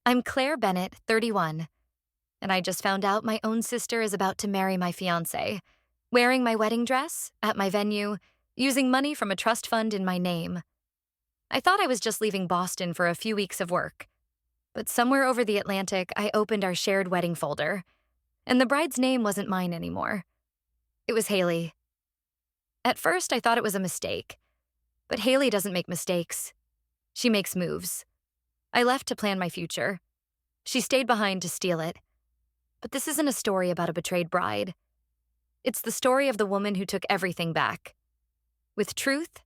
I'm Claire Bennett, 31, and I just found out my own sister is about to marry my fiancé, wearing my wedding dress, at my venue, using money from a trust fund in my name. I thought I was just leaving Boston for a few weeks of work, but somewhere over the Atlantic, I opened our shared wedding folder, and the bride's name wasn't mine anymore. It was Hailey. At first, I thought it was a mistake, but Hailey doesn't make mistakes. She makes moves. I left to plan my future. She stayed behind to steal it. But this isn't a story about a betrayed bride. It's the story of the woman who took everything back, with truth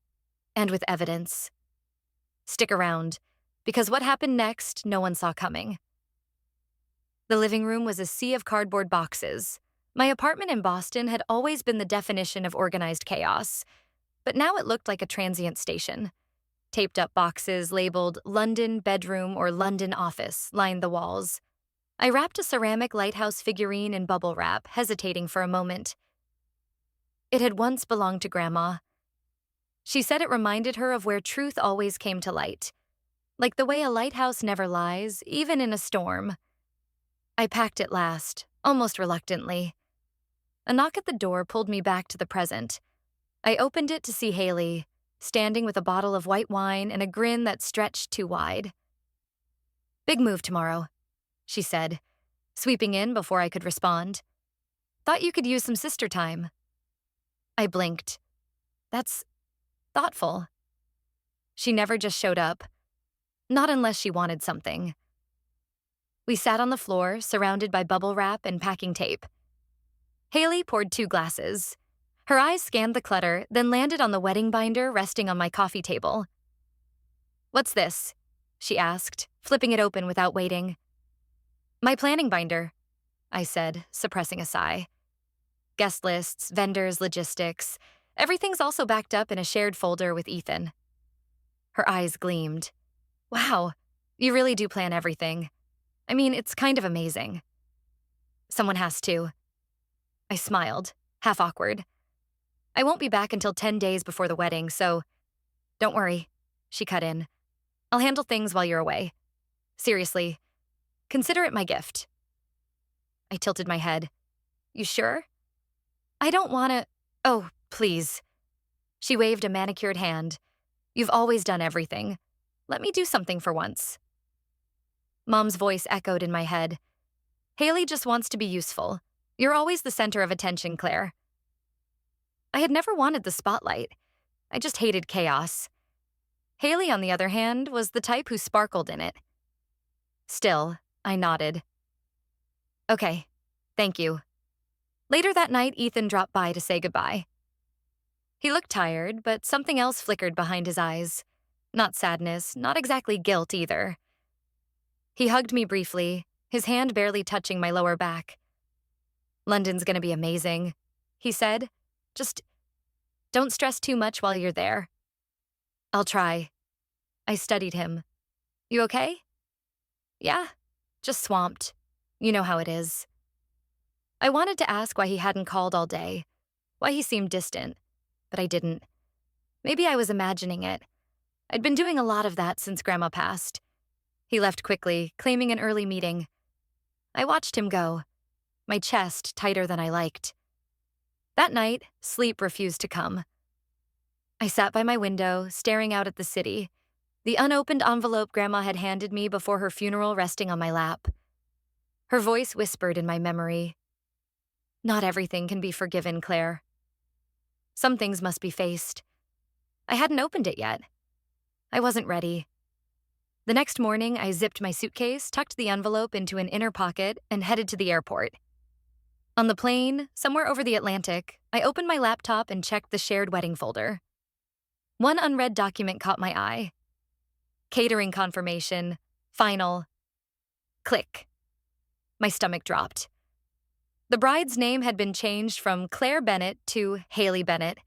and with evidence. Stick around, because what happened next, no one saw coming. The living room was a sea of cardboard boxes. My apartment in Boston had always been the definition of organized chaos, but now it looked like a transient station. Taped up boxes labeled London bedroom or London office lined the walls. I wrapped a ceramic lighthouse figurine in bubble wrap, hesitating for a moment. It had once belonged to Grandma. She said it reminded her of where truth always came to light, like the way a lighthouse never lies, even in a storm. I packed it last, almost reluctantly. A knock at the door pulled me back to the present. I opened it to see Hailey, standing with a bottle of white wine and a grin that stretched too wide. "Big move tomorrow," she said, sweeping in before I could respond. "Thought you could use some sister time." I blinked. That's thoughtful. She never just showed up. Not unless she wanted something. We sat on the floor, surrounded by bubble wrap and packing tape. Hailey poured 2 glasses. Her eyes scanned the clutter, then landed on the wedding binder resting on my coffee table. "What's this?" she asked, flipping it open without waiting. "My planning binder," I said, suppressing a sigh. Guest lists, vendors, logistics. Everything's also backed up in a shared folder with Ethan. Her eyes gleamed. "Wow, you really do plan everything. I mean, it's kind of amazing." "Someone has to." I smiled, half awkward. "I won't be back until 10 days before the wedding, so don't worry," she cut in. "I'll handle things while you're away. Seriously, consider it my gift." I tilted my head. "You sure?" "I don't want to—" "Oh, please." She waved a manicured hand. "You've always done everything. Let me do something for once." Mom's voice echoed in my head. "Hailey just wants to be useful. You're always the center of attention, Claire." I had never wanted the spotlight. I just hated chaos. Hailey, on the other hand, was the type who sparkled in it. Still, I nodded. "Okay, thank you." Later that night, Ethan dropped by to say goodbye. He looked tired, but something else flickered behind his eyes. Not sadness, not exactly guilt either. He hugged me briefly, his hand barely touching my lower back. "London's gonna be amazing," he said. "Just don't stress too much while you're there." "I'll try." I studied him. "You okay?" "Yeah, just swamped. You know how it is." I wanted to ask why he hadn't called all day, why he seemed distant, but I didn't. Maybe I was imagining it. I'd been doing a lot of that since Grandma passed. He left quickly, claiming an early meeting. I watched him go, my chest tighter than I liked. That night, sleep refused to come. I sat by my window, staring out at the city, the unopened envelope Grandma had handed me before her funeral resting on my lap. Her voice whispered in my memory. "Not everything can be forgiven, Claire. Some things must be faced." I hadn't opened it yet. I wasn't ready. The next morning, I zipped my suitcase, tucked the envelope into an inner pocket, and headed to the airport. On the plane, somewhere over the Atlantic, I opened my laptop and checked the shared wedding folder. One unread document caught my eye. Catering confirmation. Final. Click. My stomach dropped. The bride's name had been changed from Claire Bennett to Hailey Bennett.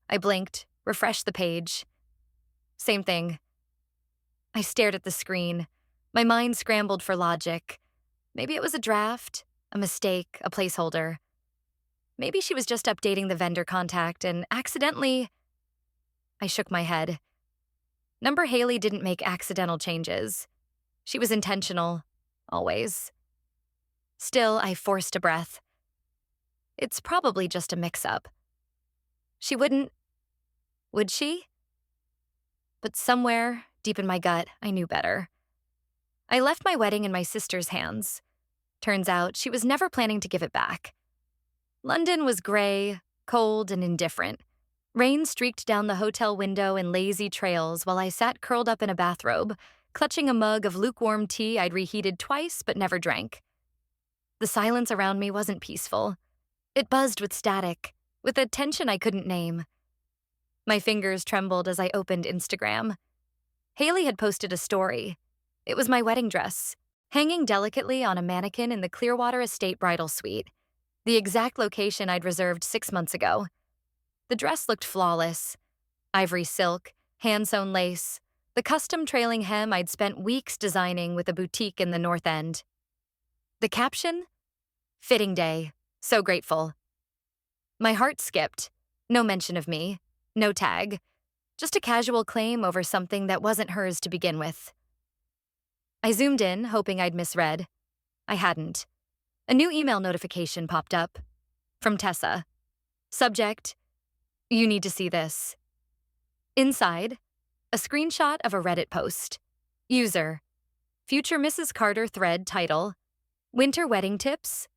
I blinked, refreshed the page. Same thing. I stared at the screen. My mind scrambled for logic. Maybe it was a draft, a mistake, a placeholder. Maybe she was just updating the vendor contact and accidentally... I shook my head. Number Hailey didn't make accidental changes. She was intentional, always. Still, I forced a breath. It's probably just a mix-up. She wouldn't, would she? But somewhere, deep in my gut, I knew better. I left my wedding in my sister's hands. Turns out she was never planning to give it back. London was gray, cold, and indifferent. Rain streaked down the hotel window in lazy trails while I sat curled up in a bathrobe, clutching a mug of lukewarm tea I'd reheated twice but never drank. The silence around me wasn't peaceful. It buzzed with static, with a tension I couldn't name. My fingers trembled as I opened Instagram. Hailey had posted a story. It was my wedding dress, hanging delicately on a mannequin in the Clearwater Estate bridal suite, the exact location I'd reserved 6 months ago. The dress looked flawless. Ivory silk, hand-sewn lace, the custom trailing hem I'd spent weeks designing with a boutique in the North End. The caption? Fitting day. So grateful. My heart skipped. No mention of me. No tag. Just a casual claim over something that wasn't hers to begin with. I zoomed in, hoping I'd misread. I hadn't. A new email notification popped up. From Tessa. Subject: You need to see this. Inside, a screenshot of a Reddit post. User: Future Mrs. Carter thread title: Winter wedding tips?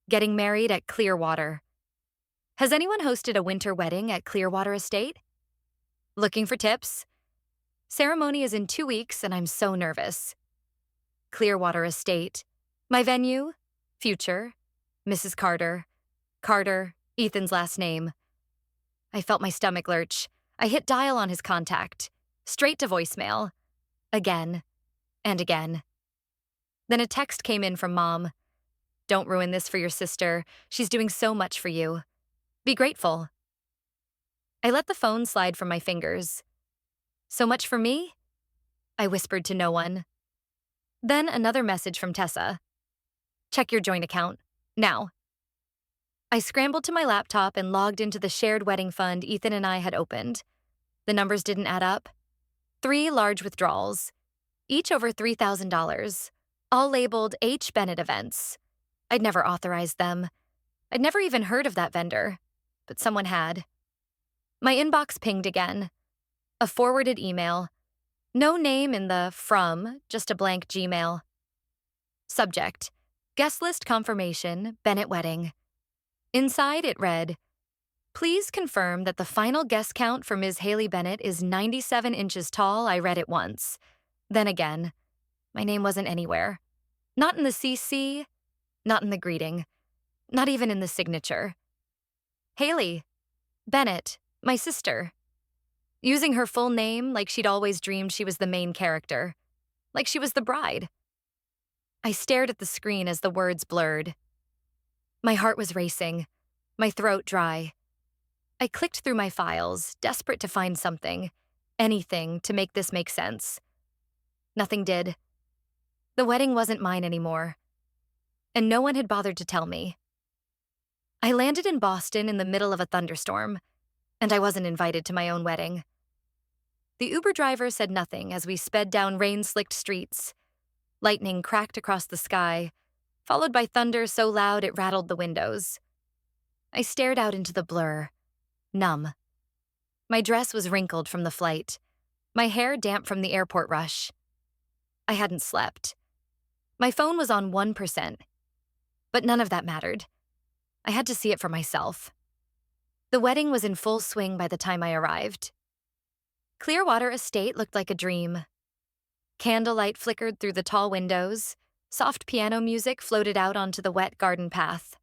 Getting married at Clearwater. Has anyone hosted a winter wedding at Clearwater Estate? Looking for tips? Ceremony is in 2 weeks and I'm so nervous. Clearwater Estate. My venue? Future. Mrs. Carter. Carter, Ethan's last name. I felt my stomach lurch. I hit dial on his contact. Straight to voicemail. Again. And again. Then a text came in from Mom. Don't ruin this for your sister. She's doing so much for you. Be grateful. I let the phone slide from my fingers. So much for me? I whispered to no one. Then another message from Tessa. Check your joint account. Now. I scrambled to my laptop and logged into the shared wedding fund Ethan and I had opened. The numbers didn't add up. 3 large withdrawals, each over $3,000, all labeled H. Bennett Events. I'd never authorized them. I'd never even heard of that vendor, but someone had. My inbox pinged again. A forwarded email. No name in the from, just a blank Gmail. Subject: Guest list confirmation, Bennett Wedding. Inside it read, Please confirm that the final guest count for Ms. Hailey Bennett is 97 inches tall. I read it once. Then again. My name wasn't anywhere. Not in the CC, not in the greeting, not even in the signature. Hailey Bennett, my sister. Using her full name like she'd always dreamed she was the main character. Like she was the bride. I stared at the screen as the words blurred. My heart was racing, my throat dry. I clicked through my files, desperate to find something, anything to make this make sense. Nothing did. The wedding wasn't mine anymore. And no one had bothered to tell me. I landed in Boston in the middle of a thunderstorm, and I wasn't invited to my own wedding. The Uber driver said nothing as we sped down rain-slicked streets. Lightning cracked across the sky, followed by thunder so loud it rattled the windows. I stared out into the blur, numb. My dress was wrinkled from the flight, my hair damp from the airport rush. I hadn't slept. My phone was on 1%, but none of that mattered. I had to see it for myself. The wedding was in full swing by the time I arrived. Clearwater Estate looked like a dream. Candlelight flickered through the tall windows, soft piano music floated out onto the wet garden path.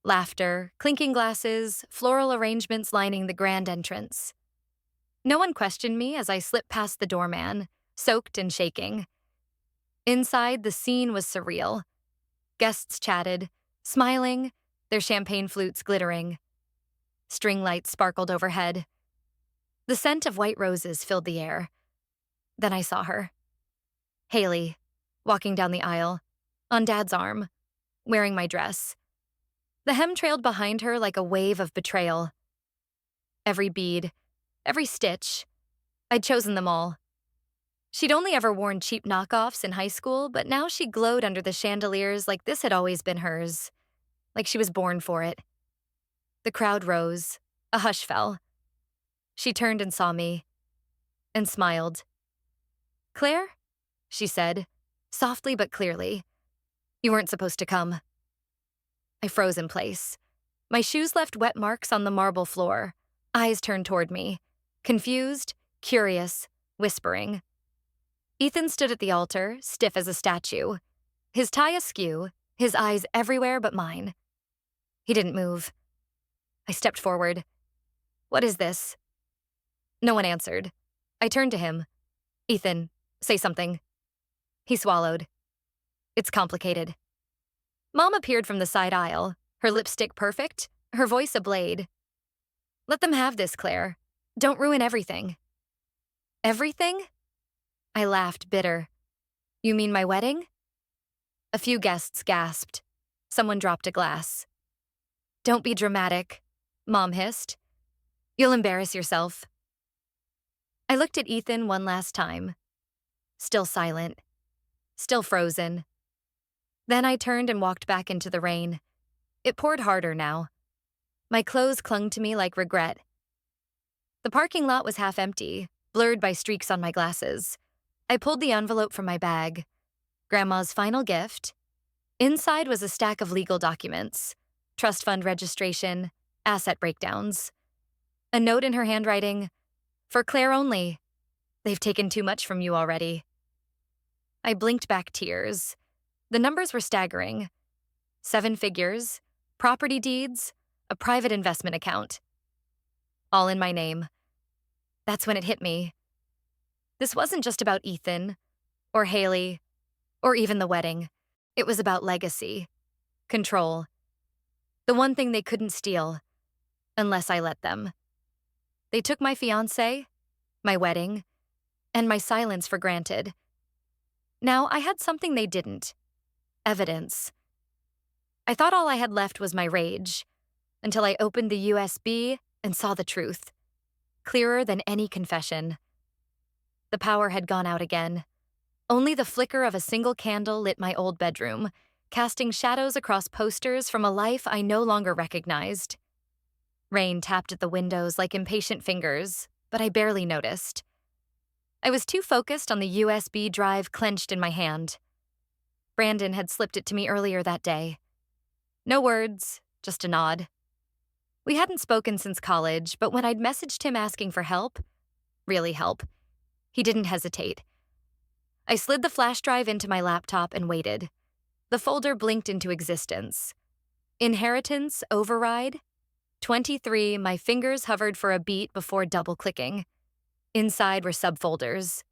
Laughter, clinking glasses, floral arrangements lining the grand entrance. No one questioned me as I slipped past the doorman, soaked and shaking. Inside, the scene was surreal. Guests chatted, smiling, their champagne flutes glittering. String lights sparkled overhead. The scent of white roses filled the air. Then I saw her. Hailey, walking down the aisle, on Dad's arm, wearing my dress. The hem trailed behind her like a wave of betrayal. Every bead, every stitch, I'd chosen them all. She'd only ever worn cheap knockoffs in high school, but now she glowed under the chandeliers like this had always been hers, like she was born for it. The crowd rose. A hush fell. She turned and saw me, and smiled. "Claire?" she said, softly but clearly. "You weren't supposed to come." I froze in place. My shoes left wet marks on the marble floor. Eyes turned toward me, confused, curious, whispering. Ethan stood at the altar, stiff as a statue, his tie askew, his eyes everywhere but mine. He didn't move. I stepped forward. "What is this?" No one answered. I turned to him. "Ethan, say something." He swallowed. "It's complicated." Mom appeared from the side aisle, her lipstick perfect, her voice ablade. "Let them have this, Claire. Don't ruin everything." "Everything?" I laughed, bitter. "You mean my wedding?" A few guests gasped. Someone dropped a glass. "Don't be dramatic," Mom hissed. "You'll embarrass yourself." I looked at Ethan one last time. Still silent. Still frozen. Then I turned and walked back into the rain. It poured harder now. My clothes clung to me like regret. The parking lot was half empty, blurred by streaks on my glasses. I pulled the envelope from my bag. Grandma's final gift. Inside was a stack of legal documents, trust fund registration, asset breakdowns. A note in her handwriting, "For Claire only. They've taken too much from you already." I blinked back tears. The numbers were staggering. 7 figures, property deeds, a private investment account. All in my name. That's when it hit me. This wasn't just about Ethan, or Hailey, or even the wedding. It was about legacy, control. The one thing they couldn't steal, unless I let them. They took my fiancé, my wedding, and my silence for granted. Now I had something they didn't. Evidence. I thought all I had left was my rage, until I opened the USB and saw the truth. Clearer than any confession. The power had gone out again. Only the flicker of a single candle lit my old bedroom, casting shadows across posters from a life I no longer recognized. Rain tapped at the windows like impatient fingers, but I barely noticed. I was too focused on the USB drive clenched in my hand. Brandon had slipped it to me earlier that day. No words, just a nod. We hadn't spoken since college, but when I'd messaged him asking for help, really help, he didn't hesitate. I slid the flash drive into my laptop and waited. The folder blinked into existence. Inheritance override. 23, my fingers hovered for a beat before double-clicking. Inside were subfolders.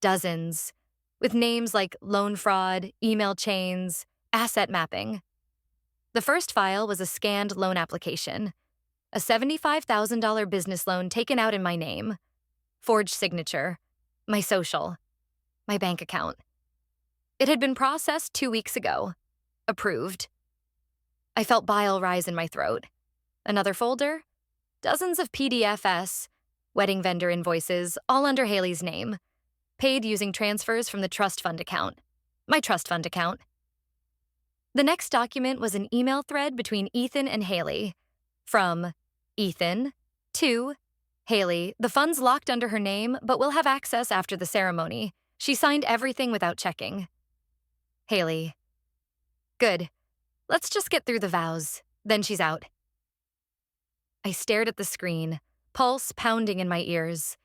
Dozens. With names like loan fraud, email chains, asset mapping. The first file was a scanned loan application. A $75,000 business loan taken out in my name. Forged signature. My social. My bank account. It had been processed 2 weeks ago. Approved. I felt bile rise in my throat. Another folder? Dozens of PDFs, wedding vendor invoices, all under Hailey's name. Paid using transfers from the trust fund account. My trust fund account. The next document was an email thread between Ethan and Hailey. From Ethan to Hailey, the funds locked under her name, but will have access after the ceremony. She signed everything without checking. Hailey. Good. Let's just get through the vows. Then she's out. I stared at the screen, pulse pounding in my ears.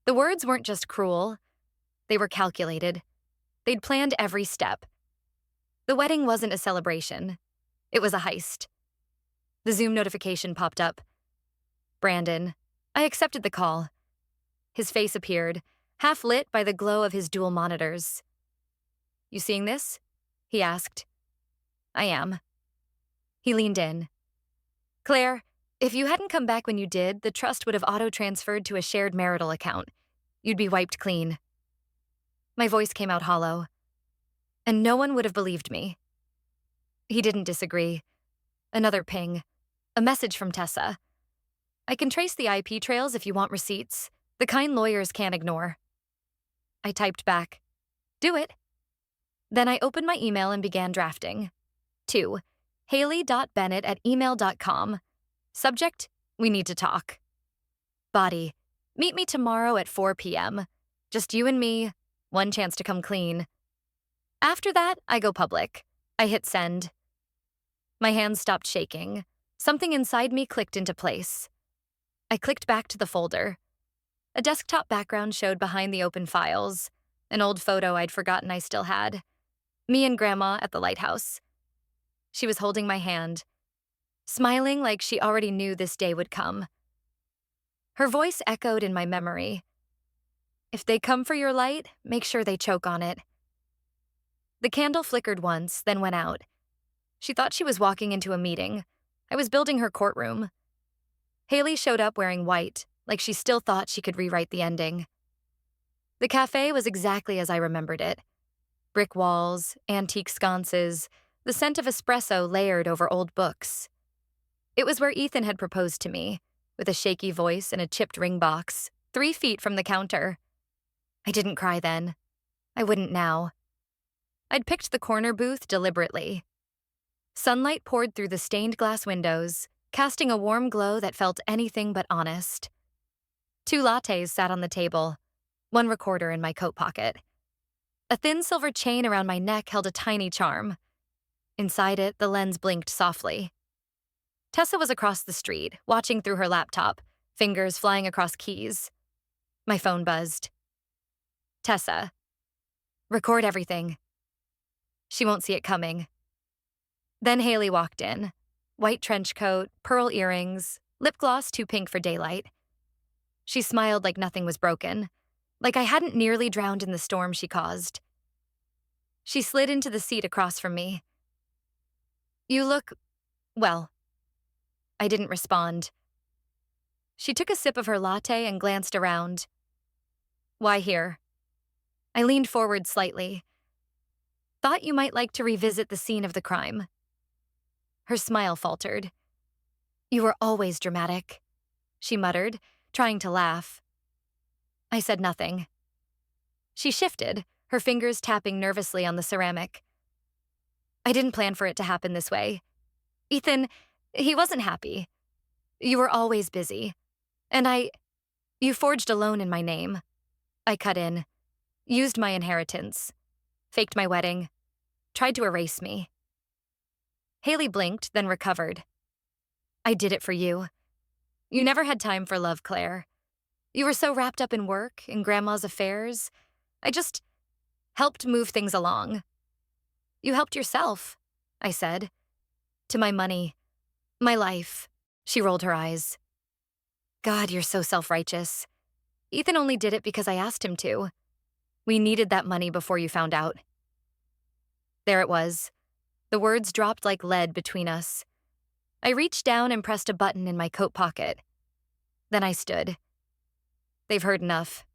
The words weren't just cruel. They were calculated. They'd planned every step. The wedding wasn't a celebration. It was a heist. The Zoom notification popped up. Brandon. I accepted the call. His face appeared, half lit by the glow of his dual monitors. "You seeing this?" he asked. "I am." He leaned in. "Claire, if you hadn't come back when you did, the trust would have auto-transferred to a shared marital account. You'd be wiped clean." My voice came out hollow. And no one would have believed me. He didn't disagree. Another ping. A message from Tessa. "I can trace the IP trails if you want receipts. The kind lawyers can't ignore." I typed back, "Do it." Then I opened my email and began drafting. To Hailey.Bennett@email.com. Subject, we need to talk. Body, meet me tomorrow at 4 p.m. Just you and me, one chance to come clean. After that, I go public. I hit send. My hands stopped shaking. Something inside me clicked into place. I clicked back to the folder. A desktop background showed behind the open files, an old photo I'd forgotten I still had. Me and Grandma at the lighthouse. She was holding my hand, smiling like she already knew this day would come. Her voice echoed in my memory. If they come for your light, make sure they choke on it. The candle flickered once, then went out. She thought she was walking into a meeting. I was building her courtroom. Hailey showed up wearing white, like she still thought she could rewrite the ending. The cafe was exactly as I remembered it. Brick walls, antique sconces, the scent of espresso layered over old books. It was where Ethan had proposed to me, with a shaky voice and a chipped ring box, 3 feet from the counter. I didn't cry then. I wouldn't now. I'd picked the corner booth deliberately. Sunlight poured through the stained glass windows, casting a warm glow that felt anything but honest. 2 lattes sat on the table, 1 recorder in my coat pocket. A thin silver chain around my neck held a tiny charm. Inside it, the lens blinked softly. Tessa was across the street, watching through her laptop, fingers flying across keys. My phone buzzed. Tessa. Record everything. She won't see it coming. Then Hailey walked in. White trench coat, pearl earrings, lip gloss too pink for daylight. She smiled like nothing was broken, like I hadn't nearly drowned in the storm she caused. She slid into the seat across from me. You look, well. I didn't respond. She took a sip of her latte and glanced around. Why here? I leaned forward slightly. Thought you might like to revisit the scene of the crime. Her smile faltered. You were always dramatic, she muttered, trying to laugh. I said nothing. She shifted, her fingers tapping nervously on the ceramic. I didn't plan for it to happen this way. Ethan, he wasn't happy. You were always busy. And you forged a loan in my name. I cut in, used my inheritance, faked my wedding, tried to erase me. Hailey blinked, then recovered. I did it for you. You never had time for love, Claire. You were so wrapped up in work, in Grandma's affairs. I just helped move things along. You helped yourself, I said. To my money, my life. She rolled her eyes. God, you're so self-righteous. Ethan only did it because I asked him to. We needed that money before you found out. There it was. The words dropped like lead between us. I reached down and pressed a button in my coat pocket. Then I stood. They've heard enough.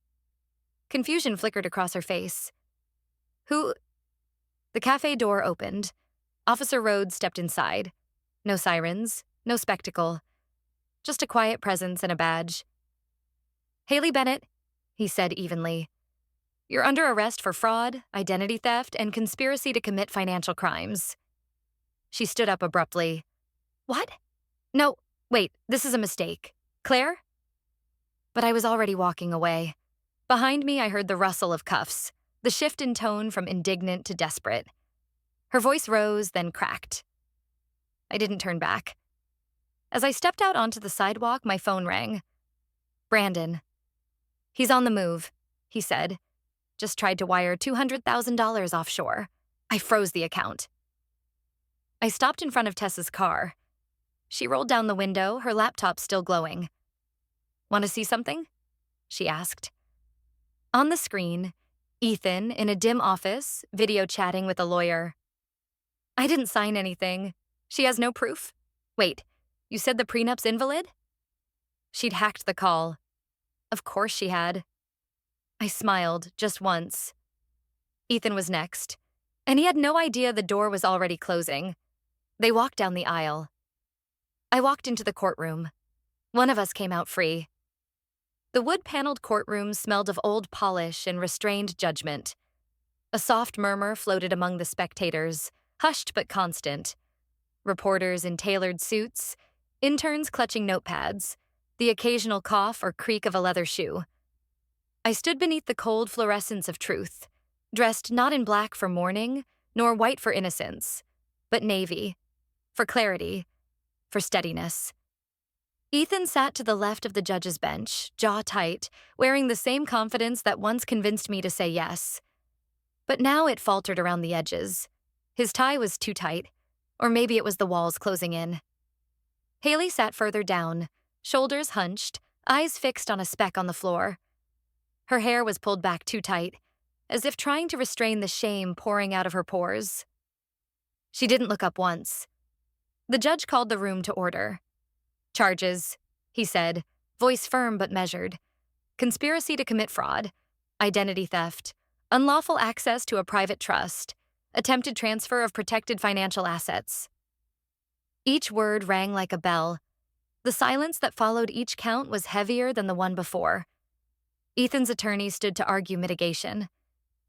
Confusion flickered across her face. Who? The cafe door opened. Officer Rhodes stepped inside. No sirens, no spectacle. Just a quiet presence and a badge. Hailey Bennett, he said evenly. You're under arrest for fraud, identity theft, and conspiracy to commit financial crimes. She stood up abruptly. What? No, wait, this is a mistake. Claire? But I was already walking away. Behind me, I heard the rustle of cuffs, the shift in tone from indignant to desperate. Her voice rose, then cracked. I didn't turn back. As I stepped out onto the sidewalk, my phone rang. Brandon. He's on the move, he said. Just tried to wire $200,000 offshore. I froze the account. I stopped in front of Tessa's car. She rolled down the window, her laptop still glowing. Want to see something? She asked. On the screen, Ethan in a dim office, video chatting with a lawyer. I didn't sign anything. She has no proof? Wait, you said the prenup's invalid? She'd hacked the call. Of course she had. I smiled, just once. Ethan was next, and he had no idea the door was already closing. They walked down the aisle. I walked into the courtroom. One of us came out free. The wood-paneled courtroom smelled of old polish and restrained judgment. A soft murmur floated among the spectators, hushed but constant. Reporters in tailored suits, interns clutching notepads, the occasional cough or creak of a leather shoe. I stood beneath the cold fluorescence of truth, dressed not in black for mourning, nor white for innocence, but navy, for clarity, for steadiness. Ethan sat to the left of the judge's bench, jaw tight, wearing the same confidence that once convinced me to say yes. But now it faltered around the edges. His tie was too tight, or maybe it was the walls closing in. Hailey sat further down, shoulders hunched, eyes fixed on a speck on the floor. Her hair was pulled back too tight, as if trying to restrain the shame pouring out of her pores. She didn't look up once. The judge called the room to order. "Charges," he said, voice firm but measured. "Conspiracy to commit fraud, identity theft, unlawful access to a private trust, attempted transfer of protected financial assets." Each word rang like a bell. The silence that followed each count was heavier than the one before. Ethan's attorney stood to argue mitigation.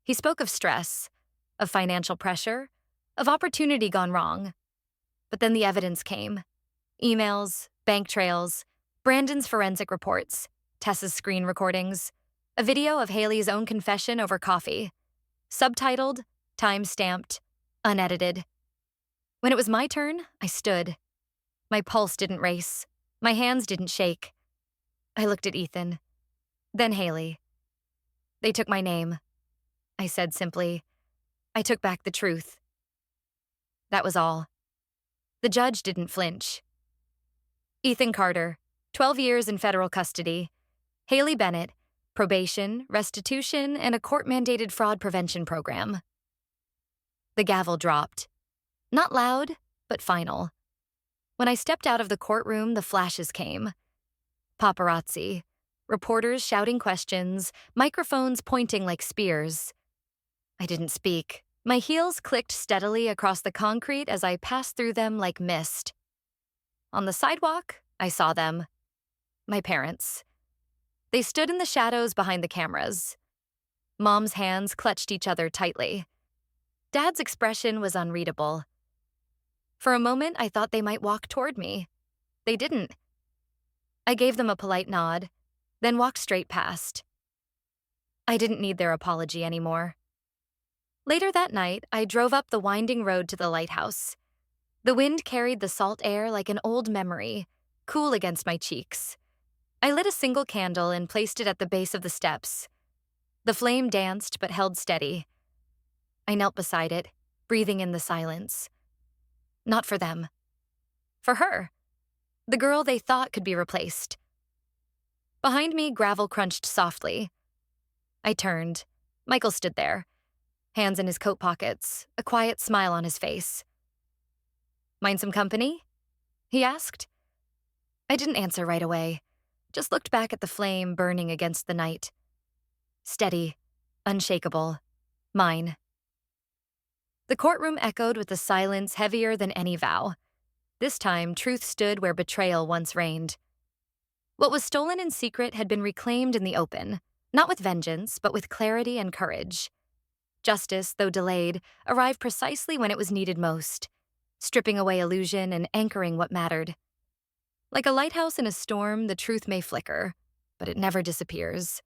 He spoke of stress, of financial pressure, of opportunity gone wrong. But then the evidence came. Emails, bank trails, Brandon's forensic reports, Tessa's screen recordings, a video of Hailey's own confession over coffee. Subtitled, time-stamped, unedited. When it was my turn, I stood. My pulse didn't race. My hands didn't shake. I looked at Ethan. Then Hailey. "They took my name," I said simply. "I took back the truth." That was all. The judge didn't flinch. Ethan Carter, 12 years in federal custody. Hailey Bennett, probation, restitution, and a court-mandated fraud prevention program. The gavel dropped. Not loud, but final. When I stepped out of the courtroom, the flashes came. Paparazzi, reporters shouting questions, microphones pointing like spears. I didn't speak. My heels clicked steadily across the concrete as I passed through them like mist. On the sidewalk, I saw them. My parents. They stood in the shadows behind the cameras. Mom's hands clutched each other tightly. Dad's expression was unreadable. For a moment, I thought they might walk toward me. They didn't. I gave them a polite nod, then walked straight past. I didn't need their apology anymore. Later that night, I drove up the winding road to the lighthouse. The wind carried the salt air like an old memory, cool against my cheeks. I lit a single candle and placed it at the base of the steps. The flame danced but held steady. I knelt beside it, breathing in the silence. Not for them. For her. The girl they thought could be replaced. Behind me, gravel crunched softly. I turned. Michael stood there, hands in his coat pockets, a quiet smile on his face. "Mind some company?" he asked. I didn't answer right away, just looked back at the flame burning against the night. Steady, unshakable, mine. The courtroom echoed with a silence heavier than any vow. This time, truth stood where betrayal once reigned. What was stolen in secret had been reclaimed in the open, not with vengeance, but with clarity and courage. Justice, though delayed, arrived precisely when it was needed most, stripping away illusion and anchoring what mattered. Like a lighthouse in a storm, the truth may flicker, but it never disappears.